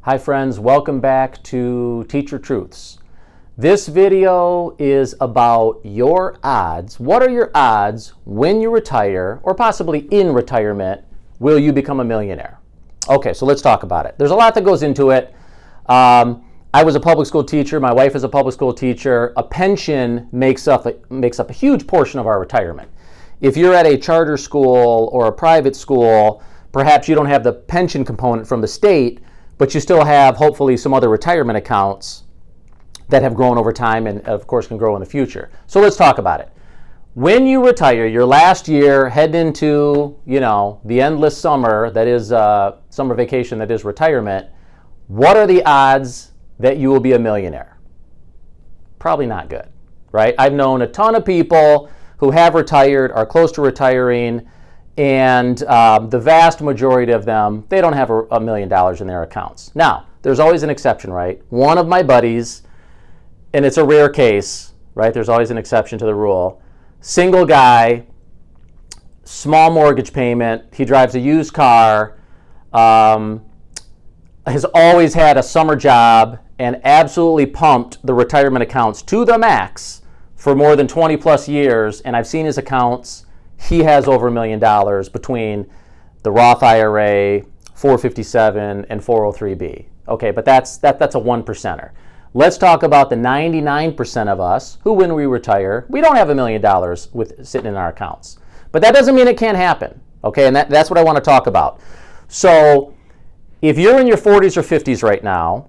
Hi friends, welcome back to Teacher Truths. This video is about your odds. What are your odds when you retire, or possibly in retirement, will you become a millionaire? Okay, so let's talk about it. There's a lot that goes into it. I was a public school teacher. My wife is a public school teacher. A pension makes up a huge portion of our retirement. If you're at a charter school or a private school, perhaps you don't have the pension component from the state, but you still have, hopefully, some other retirement accounts that have grown over time and, of course, can grow in the future. So let's talk about it. When you retire, your last year, head into, the endless summer that is summer vacation, that is retirement, what are the odds that you will be a millionaire? Probably not good, right? I've known a ton of people who have retired, are close to retiring, and the vast majority of them, they don't have $1 million in their accounts. Now, there's always an exception, right? One of my buddies, and it's a rare case, right? There's always an exception to the rule. Single guy, small mortgage payment, he drives a used car, has always had a summer job, and absolutely pumped the retirement accounts to the max for more than 20 plus years, and I've seen his accounts. He has over $1 million between the Roth IRA, 457, and 403b. Okay, but that's a one percenter. Let's talk about the 99% of us who, when we retire, we don't have $1 million sitting in our accounts. But that doesn't mean it can't happen. Okay, and that's what I want to talk about. So if you're in your 40s or 50s right now,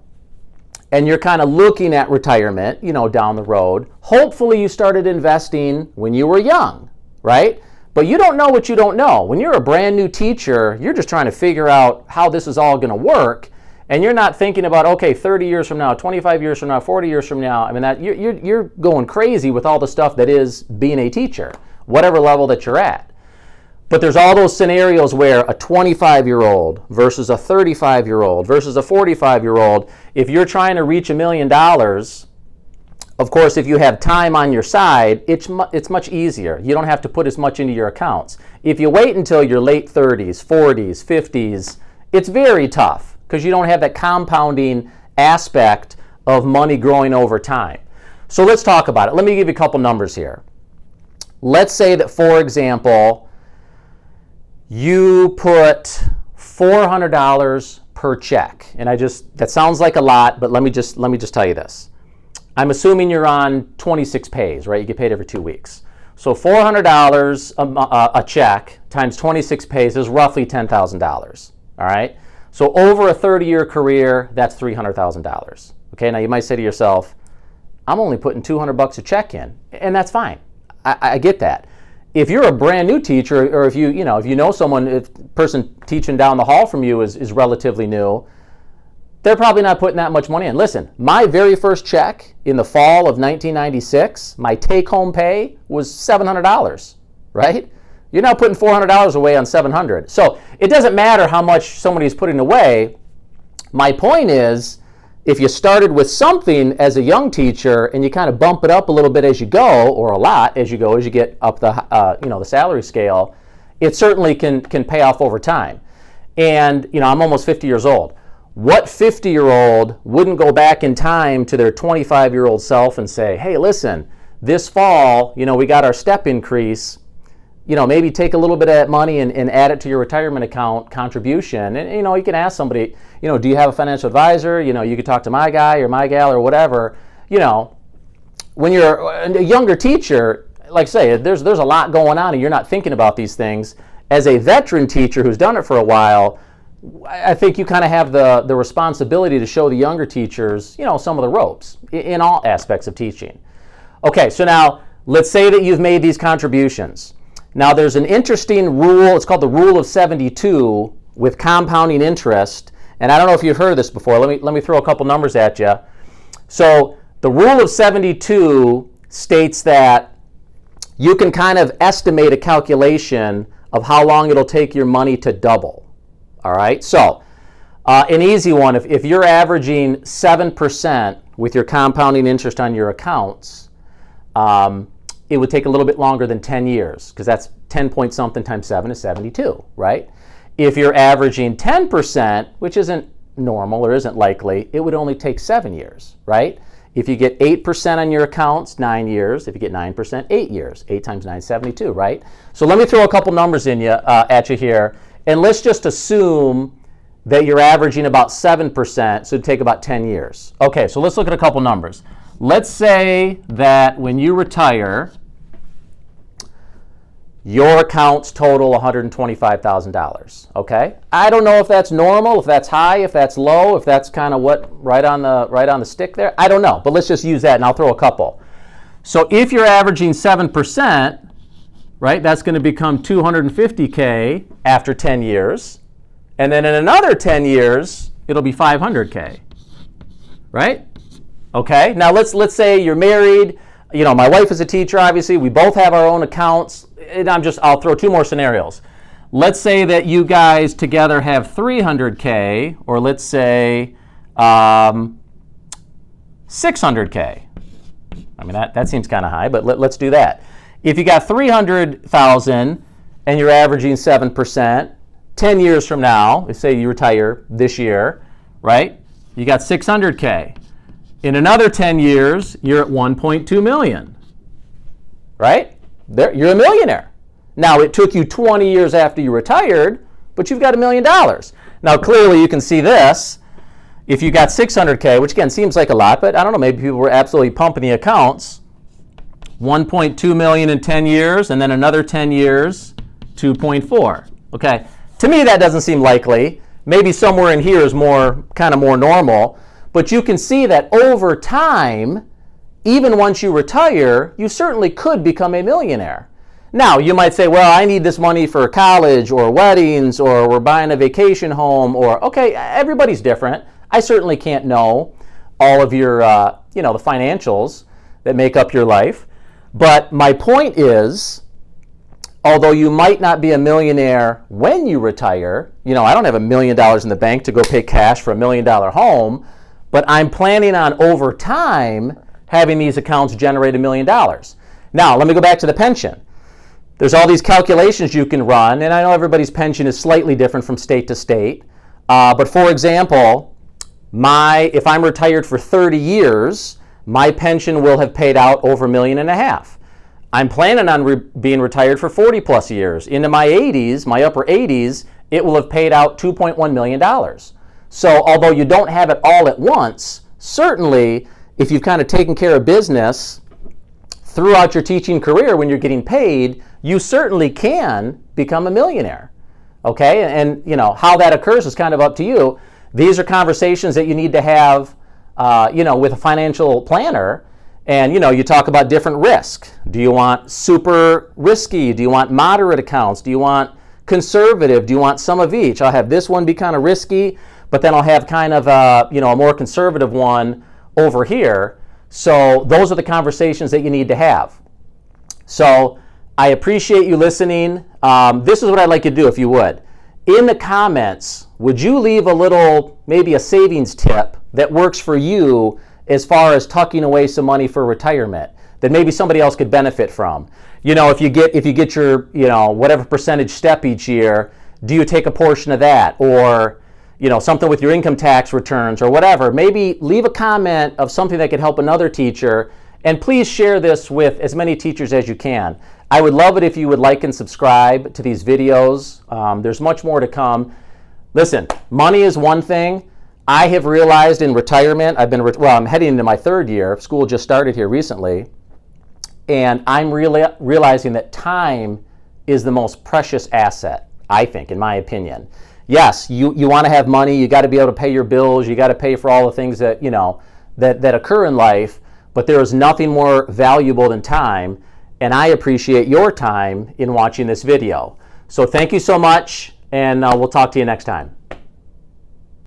and you're kind of looking at retirement, down the road, hopefully you started investing when you were young, right? But you don't know what you don't know. When you're a brand new teacher, you're just trying to figure out how this is all going to work, and you're not thinking about, okay, 30 years from now, 25 years from now, 40 years from now. I mean, that you're going crazy with all the stuff that is being a teacher, whatever level that you're at. But there's all those scenarios where a 25-year-old versus a 35-year-old versus a 45-year-old, if you're trying to reach $1 million, of course, if you have time on your side, it's much easier. You don't have to put as much into your accounts. If you wait until your late 30s, 40s, 50s, it's very tough because you don't have that compounding aspect of money growing over time. So let's talk about it. Let me give you a couple numbers here. Let's say that, for example, you put $400 per check. And that sounds like a lot, but let me just tell you this. I'm assuming you're on 26 pays, right? You get paid every 2 weeks. So $400 a check times 26 pays is roughly $10,000, all right? So over a 30-year career, that's $300,000. Okay, now you might say to yourself, I'm only putting $200 a check in, and that's fine. I get that. If you're a brand new teacher, or if you know someone, if the person teaching down the hall from you is relatively new, they're probably not putting that much money in. Listen, my very first check in the fall of 1996, my take-home pay was $700, right? You're now putting $400 away on $700. So it doesn't matter how much somebody's putting away. My point is, if you started with something as a young teacher and you kind of bump it up a little bit as you go, or a lot as you go, as you get up the salary scale, it certainly can pay off over time. And I'm almost 50 years old. What 50-year-old wouldn't go back in time to their 25-year-old self and say, hey, listen, this fall, we got our step increase, maybe take a little bit of that money and add it to your retirement account contribution. And, you can ask somebody, do you have a financial advisor? You could talk to my guy or my gal or whatever. When you're a younger teacher, like I say, there's a lot going on and you're not thinking about these things. As a veteran teacher who's done it for a while, I think you kind of have the responsibility to show the younger teachers, some of the ropes in all aspects of teaching. Okay, so now let's say that you've made these contributions. Now there's an interesting rule, it's called the rule of 72 with compounding interest. And I don't know if you've heard of this before. Let me throw a couple numbers at you. So the rule of 72 states that you can kind of estimate a calculation of how long it'll take your money to double. All right, so an easy one, if you're averaging 7% with your compounding interest on your accounts, it would take a little bit longer than 10 years, because that's 10 point something times 7 is 72, right? If you're averaging 10%, which isn't normal or isn't likely, it would only take 7 years, right? If you get 8% on your accounts, 9 years. If you get 9%, 8 years. 8 times 9 is 72, right? So let me throw a couple numbers at you here. And let's just assume that you're averaging about 7%, so it'd take about 10 years. Okay, so let's look at a couple numbers. Let's say that when you retire, your accounts total $125,000, okay? I don't know if that's normal, if that's high, if that's low, if that's kind of what right on the stick there. I don't know, but let's just use that and I'll throw a couple. So if you're averaging 7%, right, that's going to become $250K after 10 years. And then in another 10 years, it'll be $500K, right? Okay, now let's say you're married. You know, my wife is a teacher, obviously. We both have our own accounts. And I'll throw two more scenarios. Let's say that you guys together have $300K, or let's say $600K. I mean, that seems kind of high, but let's do that. If you got $300,000 and you're averaging 7%, 10 years from now, let's say you retire this year, right? You got $600K. In another 10 years, you're at $1.2 million, right? You're a millionaire. Now, it took you 20 years after you retired, but you've got $1 million. Now, clearly, you can see this. If you got $600K, which again seems like a lot, but I don't know, maybe people were absolutely pumping the accounts. $1.2 million in 10 years, and then another 10 years, $2.4. Okay, to me that doesn't seem likely. Maybe somewhere in here is more normal, but you can see that over time, even once you retire, you certainly could become a millionaire. Now, you might say, well, I need this money for college or weddings or we're buying a vacation home or, okay, everybody's different. I certainly can't know all of your, the financials that make up your life. But my point is, although you might not be a millionaire when you retire, I don't have $1 million in the bank to go pay cash for $1 million home, but I'm planning on over time having these accounts generate $1 million. Now, let me go back to the pension. There's all these calculations you can run, and I know everybody's pension is slightly different from state to state. But for example, if I'm retired for 30 years, my pension will have paid out over $1.5 million. I'm planning on being retired for 40 plus years. Into my 80s, my upper 80s, it will have paid out $2.1 million. So although you don't have it all at once, certainly if you've kind of taken care of business throughout your teaching career when you're getting paid, you certainly can become a millionaire. Okay, and how that occurs is kind of up to you. These are conversations that you need to have, with a financial planner. And you talk about different risk. Do you want super risky? Do you want moderate accounts? Do you want conservative? Do you want some of each? I'll have this one be kind of risky, but then I'll have kind of a more conservative one over here. So those are the conversations that you need to have. So I appreciate you listening. This is what I'd like you to do if you would. In the comments, would you leave maybe a savings tip that works for you as far as tucking away some money for retirement that maybe somebody else could benefit from? If you get your, whatever percentage step each year, do you take a portion of that? Or, something with your income tax returns or whatever. Maybe leave a comment of something that could help another teacher, and please share this with as many teachers as you can. I would love it if you would like and subscribe to these videos. There's much more to come. Listen, money is one thing. I have realized in retirement, I'm heading into my third year. School just started here recently. And I'm realizing that time is the most precious asset, I think, in my opinion. Yes, you want to have money. You got to be able to pay your bills. You got to pay for all the things that, that occur in life. But there is nothing more valuable than time. And I appreciate your time in watching this video. So thank you so much, and we'll talk to you next time.